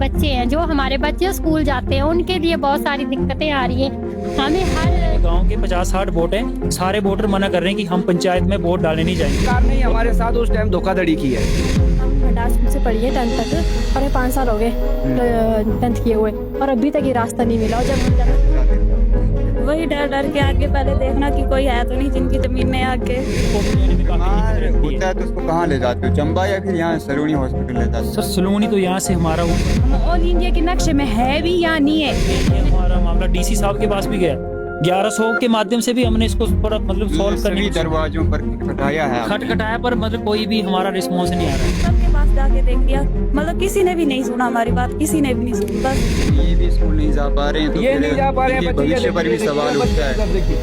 बच्चे हैं, जो हमारे बच्चे स्कूल जाते हैं, उनके लिए बहुत सारी दिक्कतें आ रही हैं। हमें हर गांव के 50-60 वोट हैं, सारे वोटर मना कर रहे हैं कि हम पंचायत में वोट डालने नहीं जाएंगे। सरकार ने हमारे साथ उस टाइम धोखाधड़ी की है। हम भंडार स्कूल से पढ़ी है 10th तक, और ये 5 साल हो गए 10th किए हुए, और अभी तक ये रास्ता नहीं मिला। और जब हम वही डर डर के आगे पहले देखना कि कोई है तो नहीं जिनकी जमीन में आके। होता है तो उसको कहाँ ले जाते हो, चंबा या फिर यहाँ सलूनी हॉस्पिटल ले जाते हो? सर सलूनी तो यहाँ से हमारा ऑल इंडिया के नक्शे में है भी या नहीं है। हमारा मामला डीसी साहब के पास भी गया, 1100 के माध्यम से भी हमने इसको थोड़ा मतलब सॉल्व करने सभी की दरवाजों पर खटखटाया है। खटखटाया पर मतलब कोई भी हमारा रिस्पॉन्स नहीं आ रहा। सबके पास जाके देख लिया, मतलब किसी ने भी नहीं सुना हमारी बात, किसी ने भी नहीं सुनी। बस ये भी स्कूल नहीं जा पा रहे हैं तो ये फिर नहीं जा पा रहे हैं इनके बच्चे, भविष्य पर भी सवाल उठता है। देखिए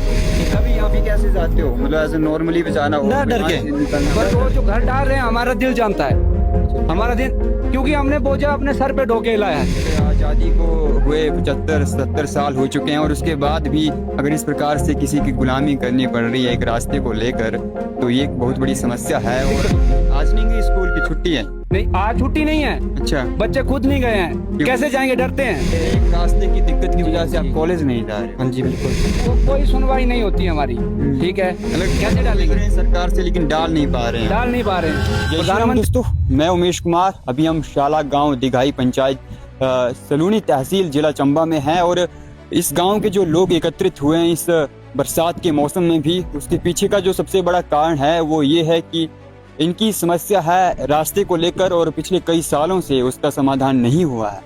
अभी यहाँ भी कैसे जाते हो, मतलब ऐसे नॉर्मली भी जाना हो डर के, पर वो जो घर डाल रहे हैं हमारा दिल जानता है, हमारा दिल, क्योंकि हमने बोझा अपने सर पे ढोके लाया है। आज़ादी को हुए 75-70 साल हो चुके हैं और उसके बाद भी अगर इस प्रकार से किसी की गुलामी करनी पड़ रही है एक रास्ते को लेकर, तो ये एक बहुत बड़ी समस्या है। और आज नहीं गई स्कूल की छुट्टी है? नहीं, आज छुट्टी नहीं है। अच्छा, बच्चे खुद नहीं गए हैं, कैसे जाएंगे, डरते हैं। एक रास्ते की दिक्कत की वजह से आप कॉलेज नहीं जा रहे? हाँ जी बिल्कुल। वो कोई सुनवाई नहीं होती हमारी, ठीक है, कैसे डालेंगे सरकार से, लेकिन डाल नहीं पा रहे हैं। डाल नहीं पा रहे हैं। जय श्री राम दोस्तों, मैं उमेश कुमार। अभी हम शाला गांव दिघाई पंचायत सलूनी तहसील जिला चंबा में हैं और इस गांव के जो लोग एकत्रित हुए हैं इस बरसात के मौसम में भी, उसके पीछे का जो सबसे बड़ा कारण है वो ये है कि इनकी समस्या है रास्ते को लेकर और पिछले कई सालों से उसका समाधान नहीं हुआ है।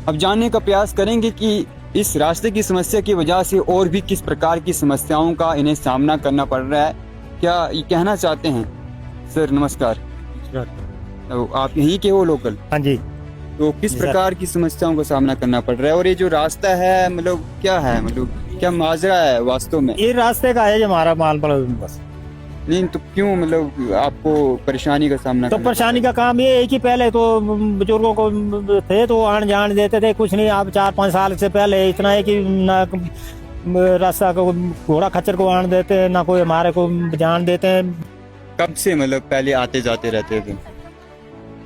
अब जानने का प्रयास करेंगे कि इस रास्ते की समस्या की वजह से और भी किस प्रकार की समस्याओं का इन्हें सामना करना पड़ रहा है। क्या ये कहना चाहते हैं? सर नमस्कार, तो आप यहीं के हो लोकल? हाँ जी। तो किस प्रकार की समस्याओं का सामना करना पड़ रहा है और ये जो रास्ता है मतलब क्या है, मतलब क्या माजरा है वास्तव में? ये रास्ते का है जो हमारा माल पड़ा बस। नहीं तो क्यों मतलब आपको परेशानी का सामना तो करना परेशानी का काम ये है कि पहले तो बुजुर्गों को थे तो आन जान देते थे, कुछ नहीं। अब 4-5 साल से पहले इतना है कि ना रास्ता को घोड़ा खच्चर को आन देते, ना कोई हमारे को जान देते हैं। कब से मतलब पहले आते जाते रहते थे?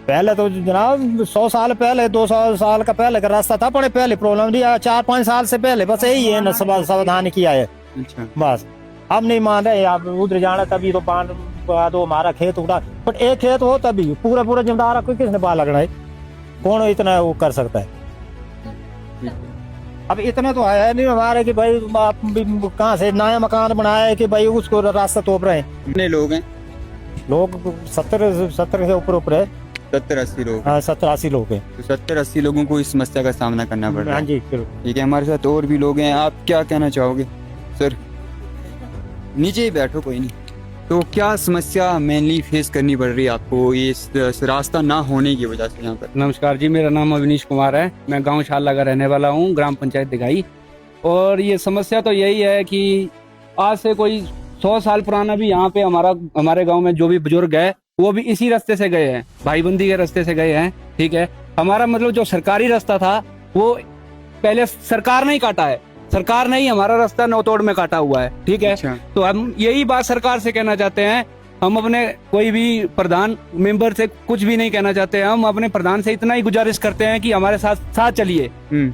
पहले तो जनाब 100 साल पहले, 200 साल का पहले का रास्ता था, बड़े पहले प्रॉब्लम नहीं। 4-5 साल से पहले बस यही है न, सावधान किया है अच्छा, बस। हम नहीं मान रहे, आप उधर जाना तभी तो बांध दो, हमारा खेत उड़ा। बट एक खेत हो तभी पूरा पूरा जिम्मेदार कोई किसने बाल लगना है, कौन इतना वो कर सकता है? अब इतने तो है नहीं हमारे कि भाई आप कहाँ से नया मकान बनाया है कि भाई उसको रास्ता तोप रहे हैं। कितने लोग हैं? लोग 70 से ऊपर है। 70-80 लोग? हाँ 70-80 लोग हैं। तो 70-80 लोगों को इस समस्या का सामना करना पड़ रहा हाँ है। जी। ठीक है, हमारे साथ और भी लोग हैं, आप क्या कहना चाहोगे? सर नीचे ही बैठो, कोई नहीं। तो क्या समस्या मेनली फेस करनी पड़ रही है आपको इस रास्ता ना होने की वजह से यहाँ पर? नमस्कार जी, मेरा नाम अविनीश कुमार है, मैं गांव शाला का रहने वाला हूं, ग्राम पंचायत दिघाई। और ये समस्या तो यही है कि आज से कोई 100 साल पुराना भी यहाँ पे हमारे गांव में जो भी बुजुर्ग है वो भी इसी रास्ते से गए हैं, भाईबंदी के रास्ते से गए हैं, ठीक है। हमारा मतलब जो सरकारी रास्ता था वो पहले सरकार ने ही काटा है, सरकार ने ही हमारा रास्ता नौतोड़ में काटा हुआ है, ठीक है। अच्छा। तो हम यही बात सरकार से कहना चाहते हैं, हम अपने कोई भी प्रधान मेंबर से कुछ भी नहीं कहना चाहते, हम अपने प्रधान से इतना ही गुजारिश करते हैं कि हमारे साथ चलिए,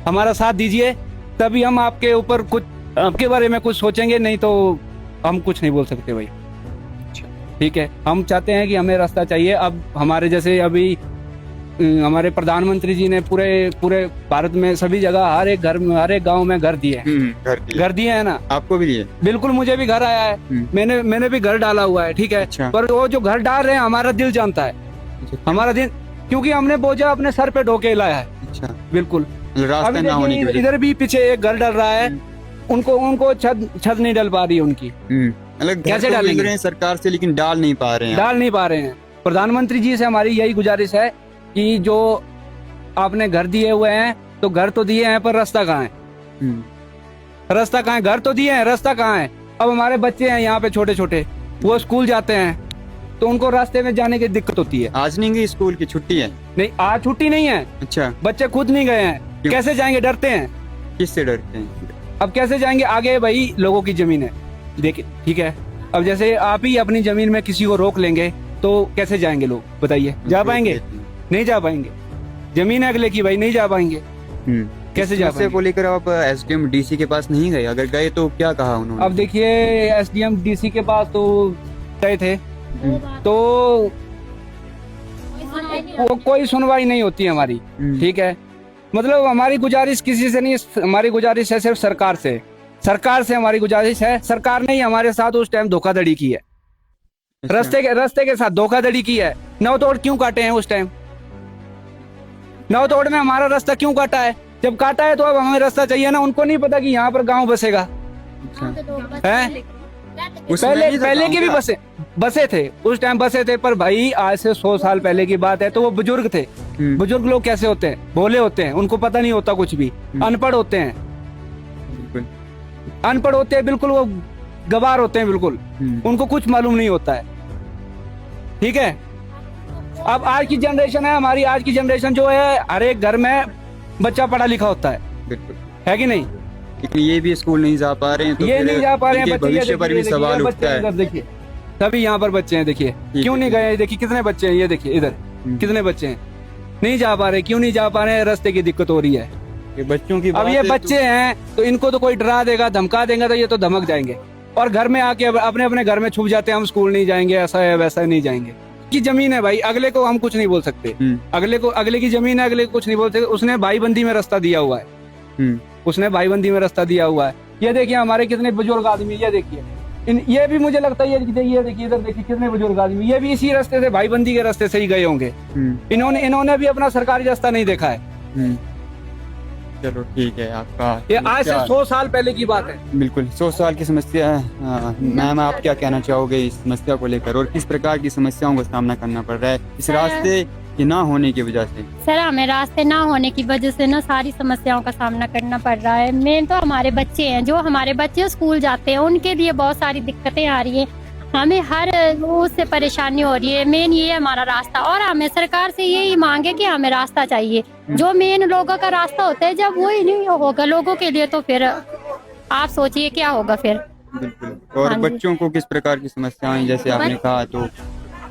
हमारा साथ दीजिए, तभी हम आपके ऊपर कुछ, आपके बारे में कुछ सोचेंगे, नहीं तो हम कुछ नहीं बोल सकते भाई, ठीक है। हम चाहते हैं कि हमें रास्ता चाहिए। अब हमारे जैसे अभी हमारे प्रधानमंत्री जी ने पूरे भारत में सभी जगह हर एक घर में, हर एक गांव में घर दिए हैं। घर दिए हैं ना? आपको भी दिए? बिल्कुल, मुझे भी घर आया है, मैंने भी घर डाला हुआ है, ठीक है। अच्छा। पर वो जो घर डाल रहे हैं हमारा दिल जानता है, हमारा दिल, क्योंकि हमने बोझा अपने सर पे ढोके लाया है। अच्छा, बिल्कुल। रास्ता अभी ना होने की वजह इधर भी पीछे एक घर डल रहा है, उनको छत नहीं डल पा रही है उनकी। मतलब कैसे डालेंगे सरकार से, लेकिन डाल नहीं पा रहे हैं। डाल नहीं पा रहे हैं। प्रधानमंत्री जी से हमारी यही गुजारिश है कि जो आपने घर दिए हुए हैं, तो घर तो दिए हैं पर रास्ता कहाँ है? रास्ता कहाँ है? घर तो दिए हैं, रास्ता कहाँ है? अब हमारे बच्चे हैं यहाँ पे छोटे छोटे, वो स्कूल जाते हैं तो उनको रास्ते में जाने की दिक्कत होती है। आज नहीं गई स्कूल की छुट्टी है? नहीं, आज छुट्टी नहीं है। अच्छा, बच्चे खुद नहीं गए हैं, क्यों? कैसे जाएंगे? डरते हैं। किससे डरते हैं? अब कैसे जाएंगे आगे? भाई लोगों की जमीन है, देखिए, ठीक है। अब जैसे आप ही अपनी जमीन में किसी को रोक लेंगे तो कैसे जाएंगे लोग, बताइए? जा पाएंगे? नहीं जा पाएंगे। जमीन है अगले की भाई, नहीं जा पाएंगे, कैसे जा समस्या को पाएंगे? लेकर आप एसडीएम डीसी के पास नहीं गए? अगर गए तो क्या कहा उन्होंने? अब देखिए एसडीएम डीसी के पास तो गए थे, तो वो कोई सुनवाई नहीं होती हमारी, ठीक है। मतलब हमारी गुजारिश किसी से नहीं, हमारी गुजारिश है सिर्फ सरकार से, सरकार से हमारी गुजारिश है। सरकार ने ही हमारे साथ उस टाइम धोखाधड़ी की है, रास्ते के साथ धोखाधड़ी की है। नवतोड़ क्यों काटे हैं उस टाइम? नवतोड़ में हमारा रास्ता क्यों काटा है? जब काटा है तो अब हमें रास्ता चाहिए ना। उनको नहीं पता कि यहाँ पर गांव बसेगा, है? पहले की भी बसे थे उस टाइम, बसे थे, पर भाई आज से 100 साल पहले की बात है। तो वो बुजुर्ग थे। बुजुर्ग लोग कैसे होते हैं? भोले होते हैं, उनको पता नहीं होता कुछ भी, अनपढ़ होते हैं, अनपढ़ होते हैं बिल्कुल, वो गवार होते हैं बिल्कुल, उनको कुछ मालूम नहीं होता है, ठीक है। अब आज की जनरेशन है हमारी, आज की जनरेशन जो है, हर एक घर में बच्चा पढ़ा लिखा होता है, बिल्कुल, है कि नहीं? लेकिन ये भी स्कूल नहीं जा पा रहे हैं, तो ये नहीं जा पा रहे हैं बच्चे, भविष्य पर भी सवाल उठता है। देखिए सभी यहाँ पर बच्चे हैं, देखिए क्यों नहीं गए? देखिए कितने बच्चे हैं, ये देखिए इधर कितने बच्चे हैं, नहीं जा पा रहे। क्यों नहीं जा पा रहे हैं? रास्ते की दिक्कत हो रही है। ये बच्चों की अब ये बच्चे हैं तो इनको तो कोई डरा देगा, धमका देगा, तो ये तो धमक जाएंगे और घर में आके अपने अपने घर में छुप जाते हैं, हम स्कूल नहीं जाएंगे, ऐसा है वैसा नहीं जाएंगे। की जमीन है भाई, अगले को हम कुछ नहीं बोल सकते, अगले की जमीन है, अगले को कुछ नहीं बोल सकते। उसने भाईबंदी में रास्ता दिया हुआ है, उसने भाईबंदी में रास्ता दिया हुआ है। ये देखिए हमारे कितने बुजुर्ग आदमी, ये देखिए ये भी मुझे लगता है, ये देखिए इधर देखिए कितने बुजुर्ग आदमी, ये भी इसी रास्ते से, भाईबंदी के रास्ते से ही गए होंगे। इन्होंने भी अपना सरकारी रास्ता नहीं देखा है। चलो ठीक है, आपका ये आज से 100 साल पहले की बात है। बिल्कुल 100 साल की समस्या है। मैम आप क्या कहना चाहोगे इस समस्या को लेकर, और किस प्रकार की समस्याओं का सामना करना पड़ रहा है इस रास्ते के ना होने की वजह से? सर हमें रास्ते ना होने की वजह से ना सारी समस्याओं का सामना करना पड़ रहा है। मेन तो हमारे बच्चे हैं, जो हमारे बच्चे स्कूल जाते हैं उनके लिए बहुत सारी दिक्कतें आ रही है, हमें हर उससे परेशानी हो रही है। मेन ये है हमारा रास्ता, और हमें सरकार से यही मांगे कि हमें रास्ता चाहिए। जो मेन लोगों का रास्ता होता है, जब वही नहीं होगा लोगों के लिए, तो फिर आप सोचिए क्या होगा फिर। बिल्कुल। और हाँ जी। बच्चों को किस प्रकार की समस्याएं, जैसे आपने कहा, तो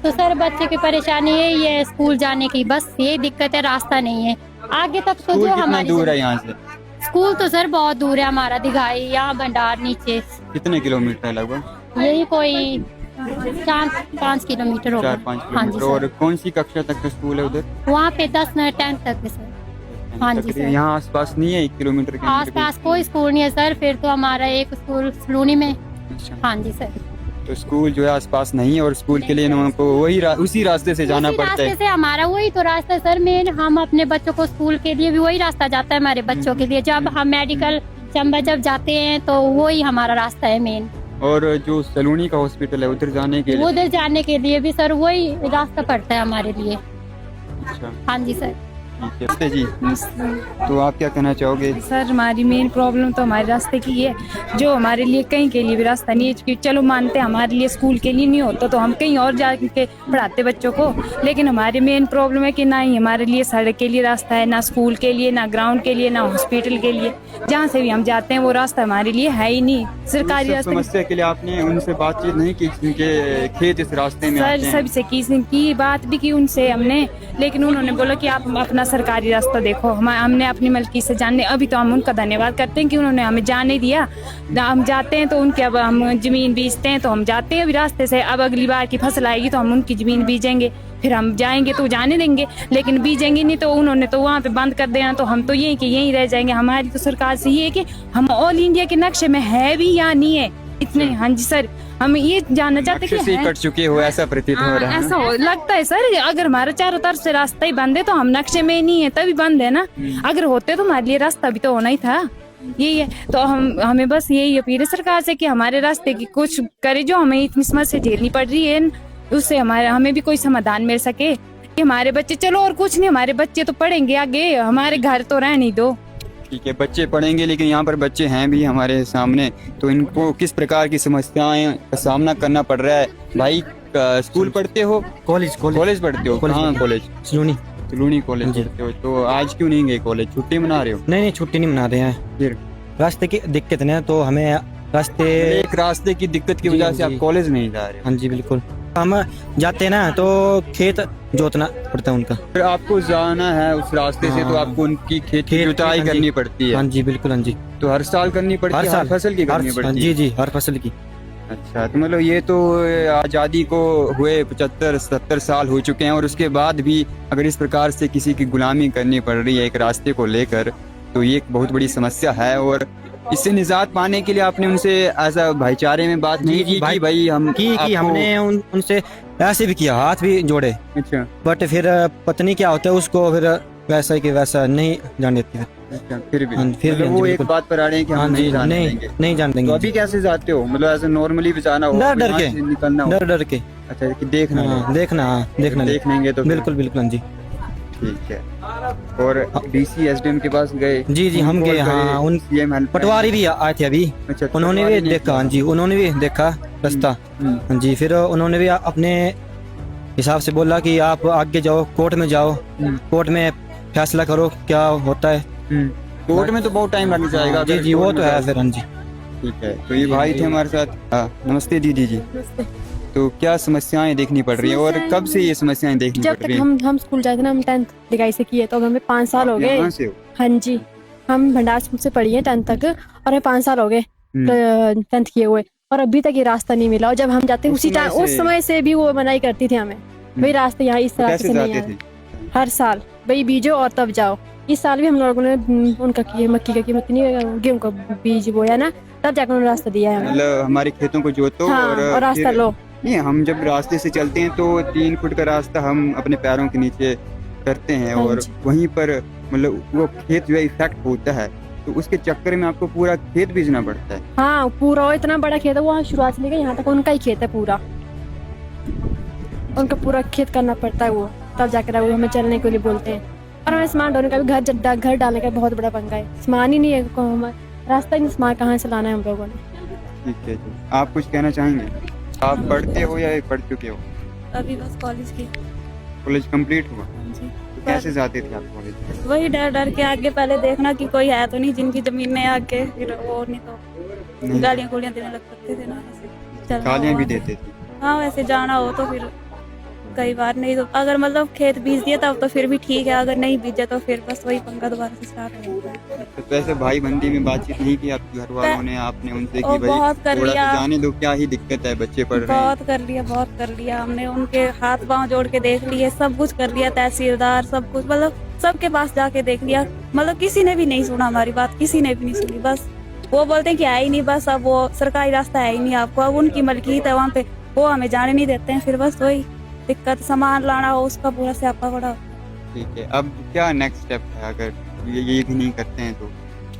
सर बच्चे की परेशानी यही है स्कूल जाने की, बस यही दिक्कत है, रास्ता नहीं है आगे तक। तो जो कितना हमारी दूर है यहाँ से? स्कूल तो सर बहुत दूर है हमारा, दिघाई यहाँ भंडार नीचे, कितने किलोमीटर है लगभग? यही कोई 4-5 किलोमीटर होगा। 4-5 हाँ जी किलोमीटर। सर। और कौन सी कक्षा तक का स्कूल है उधर? वहाँ पे 10-10 तक है सर। हाँ जी सर। यहाँ आसपास नहीं है 1 किलोमीटर के आस पास कोई स्कूल नहीं है सर। फिर तो हमारा एक स्कूल सलूनी में। अच्छा। हाँ जी सर। तो स्कूल जो है आसपास नहीं है, और स्कूल के लिए हमको उसी रास्ते से जाना उसी पड़ता रास्ते है। से हमारा वही तो रास्ता है सर मेन। हम अपने बच्चों को स्कूल के लिए भी वही रास्ता जाता है हमारे बच्चों के लिए। जब हम मेडिकल चंबा जब जाते हैं तो वही हमारा रास्ता है मेन। और जो सलूनी का हॉस्पिटल है उधर जाने के लिए? उधर जाने के लिए भी सर वही रास्ता पड़ता है हमारे लिए। अच्छा हाँ जी सर। ठीक है जी। तो आप क्या कहना चाहोगे? सर हमारी मेन प्रॉब्लम तो हमारे रास्ते की है, जो हमारे लिए कहीं के लिए भी रास्ता नहीं है। कि चलो मानते हैं हमारे लिए स्कूल के लिए नहीं होता तो हम कहीं और जाके पढ़ाते बच्चों को, लेकिन हमारी मेन प्रॉब्लम है कि ना ही हमारे लिए सड़क के लिए रास्ता है, ना स्कूल के लिए, ना ग्राउंड के लिए, ना हॉस्पिटल के लिए। जहाँ से भी हम जाते हैं वो रास्ता हमारे लिए है ही नहीं। सरकारी रास्ते समस्या के लिए आपने उनसे बातचीत नहीं की जिनके खेत इस रास्ते में आते सर हैं? सबसे की बात भी की उनसे हमने, लेकिन उन्होंने बोला कि आप अपना सरकारी रास्ता देखो। हमने अपनी मलकी से जानने, अभी तो हम उनका धन्यवाद करते हैं कि उन्होंने हमें जाने दिया। हम जाते हैं तो उनके, अब हम जमीन बीजते हैं तो हम जाते हैं अभी रास्ते से। अब अगली बार की फसल आएगी तो हम उनकी जमीन बीजेंगे, फिर हम जाएंगे तो जाने देंगे, लेकिन बीजेंगे नहीं तो उन्होंने तो वहाँ पे बंद कर देना, तो हम तो यही कि यहीं रह जाएंगे। हमारी तो सरकार से ये है कि हम ऑल इंडिया के नक्शे में है भी या नहीं है इतने। हाँ जी सर, हम ये जानना चाहते हैं कि कट चुके हो ऐसा प्रतीत हो रहा है। ऐसा लगता है सर। अगर हमारा चारों तरफ से रास्ता ही बंद है तो हम नक्शे में नहीं है तभी बंद है ना। अगर होते तो हमारे लिए रास्ता भी तो होना ही था। यही है तो हमें बस यही अपील है सरकार से कि हमारे रास्ते की कुछ करे, जो हमें इतनी समस्या झेलनी पड़ रही है उससे हमें भी कोई समाधान मिल सके कि हमारे बच्चे, चलो और कुछ नहीं, हमारे बच्चे तो पढ़ेंगे आगे, हमारे घर तो रह नहीं दो। ठीक है, बच्चे पढ़ेंगे, लेकिन यहाँ पर बच्चे हैं भी हमारे सामने, तो इनको किस प्रकार की समस्याएं का सामना करना पड़ रहा है? भाई स्कूल पढ़ते हो? कॉलेज पढ़ते हो? कहाँ कॉलेज? सलूनी कॉलेज पढ़ते हो। तो आज क्यों नहीं गए कॉलेज? छुट्टी मना रहे हो? नहीं छुट्टी नहीं मना रहे हैं, फिर रास्ते की दिक्कत है तो हमें रास्ते एक रास्ते की दिक्कत की वजह से आप कॉलेज नहीं जा रहे हो? हाँ जी बिल्कुल। हम जाते हैं ना तो खेत जोतना पड़ता है उनका। फिर आपको जाना है उस रास्ते से तो हाँ। आपको उनकी खेत की खेत- जुताई हाँ जी। करनी पड़ती हाँ है। जी बिल्कुल, हाँ जी। तो हर साल करनी पड़ती है, हर फसल की करनी हाँ पड़ती जी है। जी, हर फसल की। अच्छा, तो मतलब ये तो आज़ादी को हुए 75-70 साल हो चुके हैं और उसके बाद भी अगर इस प्रकार से किसी की गुलामी करनी पड़ रही है एक रास्ते को लेकर, तो ये एक बहुत बड़ी समस्या है। और इससे निजात पाने के लिए आपने उनसे ऐसा भाईचारे में बात नहीं की कि भाई हम की आपको- हमने उनसे ऐसे भी किया, हाथ भी जोड़े, अच्छा बट फिर पत्नी क्या होता है उसको फिर वैसा ही कि वैसा नहीं जान देती है। अच्छा, फिर भी हाँ, फिर भी, मतलब हाँ वो जी, एक बिल्कुल। बात पर आ रहे हैं कि हम हाँ नहीं जी, जाने नहीं देंगे। नहीं जान तो देंगे। अभी कैसे जाते हो? मतलब ऐसे नॉर्मली भी जाना हो, डर यहाँ के, से निकलना हो? डर डर के। अच्छा, कि देखना है। हाँ, देखना देख लेंगे तो फिर- बिल्कुल बिल्कुल, हाँ जी ठीक है। और डीसी एसडीएम के पास गए? जी जी, हम उनको गए। हाँ, करे, उन CM हेल्प पटवारी भी आए थे अभी, अच्छा, उन्होंने पटवारी भी ने देखा। हाँ जी, उन्होंने भी देखा रास्ता। हम्म, हाँ जी, फिर उन्होंने भी अपने हिसाब से बोला कि आप आगे जाओ, कोर्ट में जाओ, कोर्ट में फैसला करो क्या होता है। कोर्ट में तो बहुत टाइम लग जाएगा। जी अगर जी, वो कोर्ट तो में है जाओ। फिर। हाँ जी, ठीक है, तो ये भाई थे हमारे साथ। नमस्ते दीदी जी। तो क्या समस्याएं देखनी पड़ रही है और कब से ये समस्याएं देखनी जब पड़ तक रही हैं? हम स्कूल जाते ना, हम 10th दिगाई से किए तो हमें 5 साल हो आप गए। यहाँ से हो? हाँ जी, हम भंडार स्कूल से पढ़ी है 10th तक और हमें 5 साल हो गए 10th किए हुए और अभी तक ये रास्ता नहीं मिला। और जब हम जाते उस उसी टाइम समय उस से- समय से भी वो मनाही करती थी हमें, भाई रास्ते यहाँ इस तो रास्ते कैसे से नहीं जाते आए। थे? हर साल भाई बीजो और तब जाओ। इस साल भी हम लोगों ने उनका किए मक्की का कीमत नहीं, गेहूं का बीज बोया ना, तब जाकर उन्होंने रास्ता दिया है हमें। मतलब हमारे खेतों को जोतो हाँ, और रास्ता फिर- लो। नहीं, हम जब रास्ते से चलते हैं तो 3 फुट का रास्ता हम अपने पैरों के नीचे करते हैं हाँ और जी। वहीं पर मतलब वो खेत जो है इफेक्ट होता है, तो उसके चक्कर में आपको पूरा खेत बीजना पड़ता है। हाँ, पूरा वो इतना बड़ा खेत है, वो शुरुआत से लेकर यहाँ तक उनका ही खेत है पूरा। उनका पूरा खेत करना पड़ता है वो, तब जाकर वो हमें चलने के लिए बोलते हैं। और हमें सामान ढोने का भी घर डालने का बहुत बड़ा पंगा है। सामान ही नहीं है, रास्ता ही नहीं, सामान कहाँ से लाना है हम लोगों ने। ठीक है जी, आप कुछ कहना चाहेंगे? आप पढ़ते हो या पढ़ चुके हो? अभी बस कॉलेज की। कॉलेज कंप्लीट हुआ? जी। तो कैसे जाते थे आप कॉलेज? वही डर डर के आगे पहले देखना कि कोई है तो नहीं जिनकी जमीन में आके, फिर वो नहीं तो गालियाँ गुलियाँ देने लग सकते थे ना, ऐसे चलना गालियाँ भी हुआ। देते थे? हाँ, वैसे जाना हो तो फिर कई बार, नहीं तो अगर मतलब खेत बीज दिया तब तो फिर भी ठीक है, अगर नहीं बीजा तो फिर बस वही पंगा दोबारा से स्टार्ट हो जाता है। तो वैसे भाई बंदी में बातचीत नहीं की आपके घर वालों ने, आपने उनसे ओ, कि भाई बहुत कर थोड़ा लिया। सा जाने दो, क्या ही दिक्कत है, बच्चे पढ़ रहे हैं? बहुत कर लिया हमने, उनके हाथ पांव जोड़ के देख लिए, सब कुछ कर लिया, तहसीलदार सब कुछ, मतलब सबके पास जाके देख लिया, मतलब किसी ने भी नहीं सुना हमारी बात, किसी ने भी नहीं सुनी। बस वो बोलते हैं कि है ही नहीं, बस अब वो सरकारी रास्ता है ही नहीं आपको, अब उनकी मलकीत है वहाँ पे, वो हमें जाने नहीं देते हैं। फिर बस वही दिक्कत, सामान लाना हो उसका पूरा स्यापा पड़ा। ठीक है, अब क्या नेक्स्ट स्टेप है अगर ये भी नहीं करते हैं तो?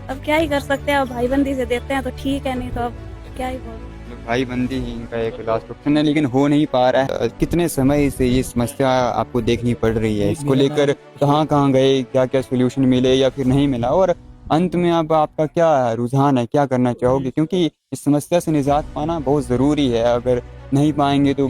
अब क्या ही कर सकते हैं, अब भाईबंदी से देते हैं तो ठीक है, नहीं तो अब क्या ही बोल। मतलब भाई बंदी ही इनका एक लास्ट ऑप्शन है, लेकिन हो नहीं पा रहा है। कितने समय से ये समस्या आपको देखनी पड़ रही है? इसको लेकर कहाँ कहाँ गए, क्या क्या सोल्यूशन मिले या फिर नहीं मिला, और अंत में अब आपका क्या रुझान है, क्या करना चाहोगे? क्योंकि इस समस्या से निजात पाना बहुत ज़रूरी है, अगर नहीं पाएंगे तो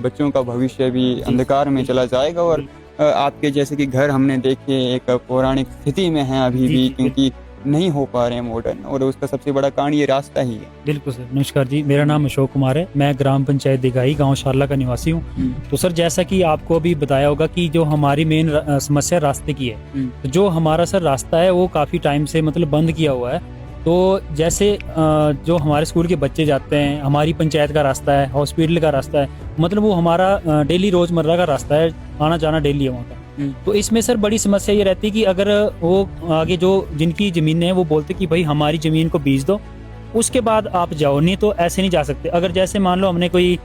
बच्चों का भविष्य भी अंधकार में चला जाएगा। और आपके जैसे कि घर हमने देखे एक पौराणिक स्थिति में है अभी भी, क्योंकि नहीं हो पा रहे हैं मॉडर्न, और उसका सबसे बड़ा कारण ये रास्ता ही है। बिल्कुल सर। नमस्कार जी, मेरा नाम अशोक कुमार है, मैं ग्राम पंचायत दिघाई गांव शारला का निवासी हूँ। तो सर जैसा कि आपको अभी बताया होगा कि जो हमारी मेन समस्या रास्ते की है, तो जो हमारा सर रास्ता है वो काफ़ी टाइम से मतलब बंद किया हुआ है। तो जैसे जो हमारे स्कूल के बच्चे जाते हैं, हमारी पंचायत का रास्ता है, हॉस्पिटल का रास्ता है, मतलब वो हमारा डेली रोज़मर्रा का रास्ता है, आना जाना डेली है वहाँ का। तो इसमें सर बड़ी समस्या ये रहती है कि अगर वो आगे जो जिनकी ज़मीनें हैं वो बोलते कि भाई हमारी ज़मीन को बीज दो, उसके बाद आप जाओ, नहीं तो ऐसे नहीं जा सकते। अगर जैसे मान लो हमने कोई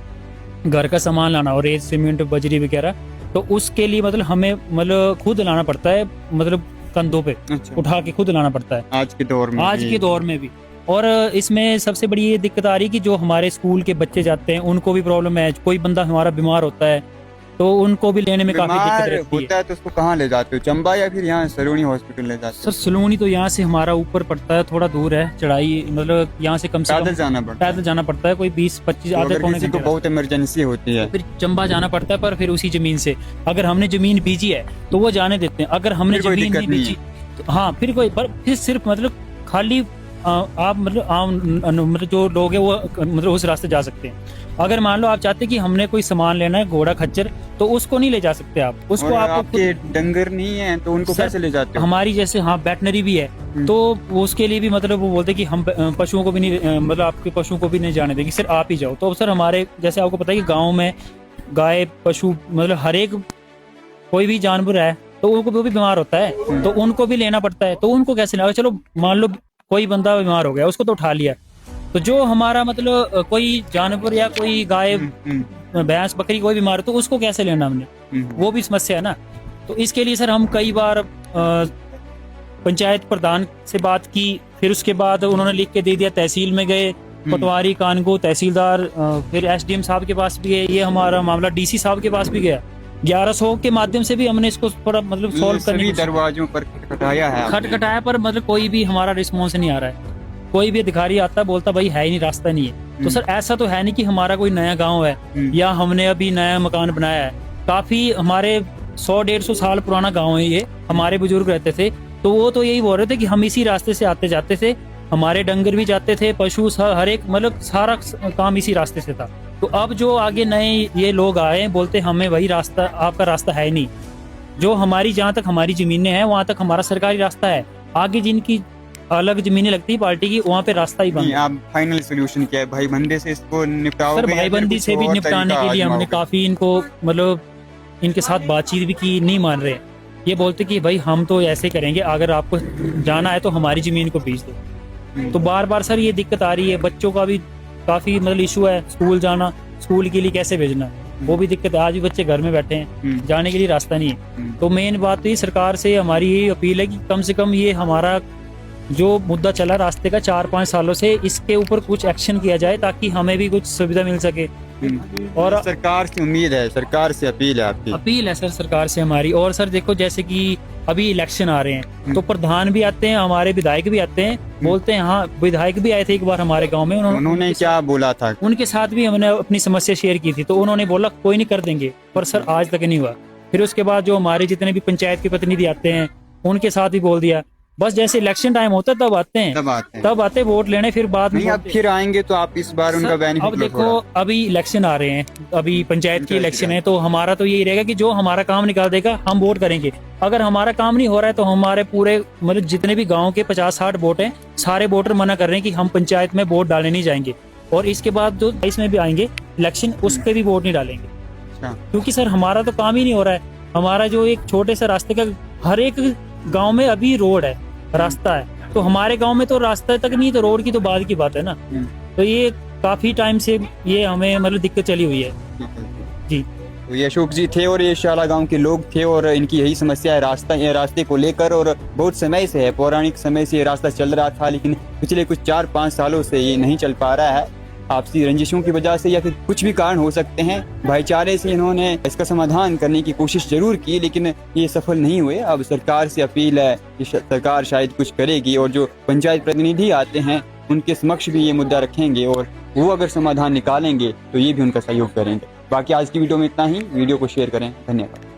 घर का सामान लाना हो, रेत सीमेंट बजरी वगैरह, तो उसके लिए मतलब हमें मतलब खुद लाना पड़ता है, मतलब कंधों पे उठा के खुद लाना पड़ता है आज के दौर में, आज के दौर में भी। और इसमें सबसे बड़ी ये दिक्कत आ रही है कि जो हमारे स्कूल के बच्चे जाते हैं उनको भी प्रॉब्लम है। कोई बंदा हमारा बीमार होता है तो उनको भी लेने में काफी दिक्कत रहती होता है, तो उसको कहाँ ले जाते हो, चंबा या फिर यहाँ सलोनी हॉस्पिटल ले जाते सर सलोनी तो यहाँ से हमारा ऊपर पड़ता है, थोड़ा दूर है चढ़ाई, मतलब यहाँ से कम से पैदल कम जाना पड़ता है? पैदल जाना पड़ता है, कोई 20-25 तो आधे अगर पौने किसी को घंटे बहुत इमरजेंसी होती है फिर चंबा जाना पड़ता है। पर फिर उसी जमीन से अगर हमने जमीन बीजी है तो वो जाने देते हैं, अगर हमने फिर कोई जमीन दिक्कत नहीं नहीं बीजी तो हाँ फिर कोई, पर फिर सिर्फ मतलब खाली आप मतलब आम मतलब जो लोग हैं वो मतलब उस रास्ते जा सकते हैं। अगर मान लो आप चाहते हैं कि हमने कोई सामान लेना है, घोड़ा खच्चर, तो उसको नहीं ले जा सकते आप, उसको और आपको आपके डंगर नहीं है तो उनको सर, कैसे ले जाते हो? हमारी जैसे हाँ वेटनरी भी है, तो उसके लिए भी मतलब वो बोलते हैं कि हम पशुओं को भी नहीं मतलब आपके पशुओं को भी नहीं जाने देंगे, सिर्फ आप ही जाओ। तो सर हमारे जैसे आपको पता है कि गाँव में गाय पशु मतलब हर एक कोई भी जानवर है तो उनको वो भी बीमार होता है, तो उनको भी लेना पड़ता है। तो उनको कैसे लेना? चलो मान लो कोई बंदा बीमार हो गया, उसको तो उठा लिया, तो जो हमारा मतलब कोई जानवर या कोई गाय भैंस बकरी कोई बीमार हो तो उसको कैसे लेना हमने, वो भी समस्या है ना। तो इसके लिए सर हम कई बार पंचायत प्रधान से बात की, फिर उसके बाद उन्होंने लिख के दे दिया, तहसील में गए, पटवारी कानगो तहसीलदार, फिर एसडीएम साहब के पास भी गए, ये हमारा मामला डीसी साहब के पास भी गया। 1100 के माध्यम से भी हमने इसको थोड़ा मतलब सॉल्व करने की दरवाजों पर खटखटाया है, खटखटाया, पर मतलब कोई भी हमारा रिस्पॉन्स नहीं आ रहा है। कोई भी अधिकारी आता बोलता भाई है ही नहीं, रास्ता नहीं है। तो सर ऐसा तो है नहीं कि हमारा कोई नया गांव है या हमने अभी नया मकान बनाया है, काफी हमारे 100-150 साल पुराना गांव है ये, हमारे बुजुर्ग रहते थे, तो वो तो यही बोल रहे थे कि हम इसी रास्ते से आते जाते थे, हमारे डंगर भी जाते थे, पशु हर एक मतलब सारा काम इसी रास्ते से था। तो अब जो आगे नए ये लोग आए बोलते हमें वही रास्ता, आपका रास्ता है नहीं, जो हमारी जहाँ तक हमारी जमीनें हैं वहां तक हमारा सरकारी रास्ता है, आगे जिनकी अलग जमीनें लगती है पार्टी की वहाँ पे रास्ता ही बंद है। आप फाइनल सोल्यूशन क्या है? भाईबंदी से इसको निपटाओगे? सर भाईबंदी से भी निपटाने के लिए हमने काफी इनको मतलब इनके साथ बातचीत भी की, नहीं मान रहे। ये बोलते कि भाई हम तो ऐसे करेंगे, अगर आपको जाना है तो हमारी जमीन को बेच दो। तो बार बार सर ये दिक्कत आ रही है, बच्चों का भी काफी मतलब इशू है, स्कूल जाना, स्कूल के लिए कैसे भेजना, वो भी दिक्कत है। आज भी बच्चे घर में बैठे हैं, जाने के लिए रास्ता नहीं है। तो मेन बात तो ये सरकार से हमारी यही अपील है कि कम से कम ये हमारा जो मुद्दा चला रास्ते का 4-5 सालों से, इसके ऊपर कुछ एक्शन किया जाए ताकि हमें भी कुछ सुविधा मिल सके। और सरकार से उम्मीद है, सरकार से अपील है आपकी? अपील है सर सरकार से हमारी। और सर देखो जैसे कि अभी इलेक्शन आ रहे हैं तो प्रधान भी आते हैं, हमारे विधायक भी आते हैं, बोलते हैं, हाँ विधायक भी आए थे एक बार हमारे गांव में, उन्होंने क्या बोला था? उनके साथ भी हमने अपनी समस्या शेयर की थी, तो उन्होंने बोला कोई नहीं कर देंगे, पर सर आज तक नहीं हुआ। फिर उसके बाद जो हमारे जितने भी पंचायत के प्रतिनिधि आते हैं उनके साथ भी बोल दिया, बस जैसे इलेक्शन टाइम होता है तब आते हैं, तब आते वोट लेने, फिर बाद में अब फिर आएंगे तो आप इस बार उनका बेनिफिट। अब देखो अभी इलेक्शन आ रहे हैं, अभी पंचायत की इलेक्शन है, तो हमारा तो यही रहेगा कि जो हमारा काम निकाल देगा हम वोट करेंगे। अगर हमारा काम नहीं हो रहा है तो हमारे पूरे मतलब जितने भी गाँव के 50-60 वोट हैं, सारे वोटर मना कर रहे हैं कि हम पंचायत में वोट डालने नहीं जाएंगे, और इसके बाद जो 22 में भी आएंगे इलेक्शन, उस पर भी वोट नहीं डालेंगे, क्योंकि सर हमारा तो काम ही नहीं हो रहा है। हमारा जो एक छोटे से रास्ते का, हर एक गांव में अभी रोड है, रास्ता है, तो हमारे गांव में तो रास्ता तक नहीं, तो रोड की तो बाद की बात है ना। तो ये काफी टाइम से ये हमें मतलब दिक्कत चली हुई है जी। तो ये अशोक जी थे और ये शाला गांव के लोग थे, और इनकी यही समस्या है रास्ते को लेकर, और बहुत समय से है, पौराणिक समय से ये रास्ता चल रहा था, लेकिन पिछले कुछ 4-5 सालों से ये नहीं चल पा रहा है, आपसी रंजिशों की वजह से या फिर कुछ भी कारण हो सकते हैं। भाईचारे से इन्होंने इसका समाधान करने की कोशिश जरूर की, लेकिन ये सफल नहीं हुए। अब सरकार से अपील है कि सरकार शायद कुछ करेगी, और जो पंचायत प्रतिनिधि आते हैं उनके समक्ष भी ये मुद्दा रखेंगे, और वो अगर समाधान निकालेंगे तो ये भी उनका सहयोग करेंगे। बाकी आज की वीडियो में इतना ही, वीडियो को शेयर करें, धन्यवाद।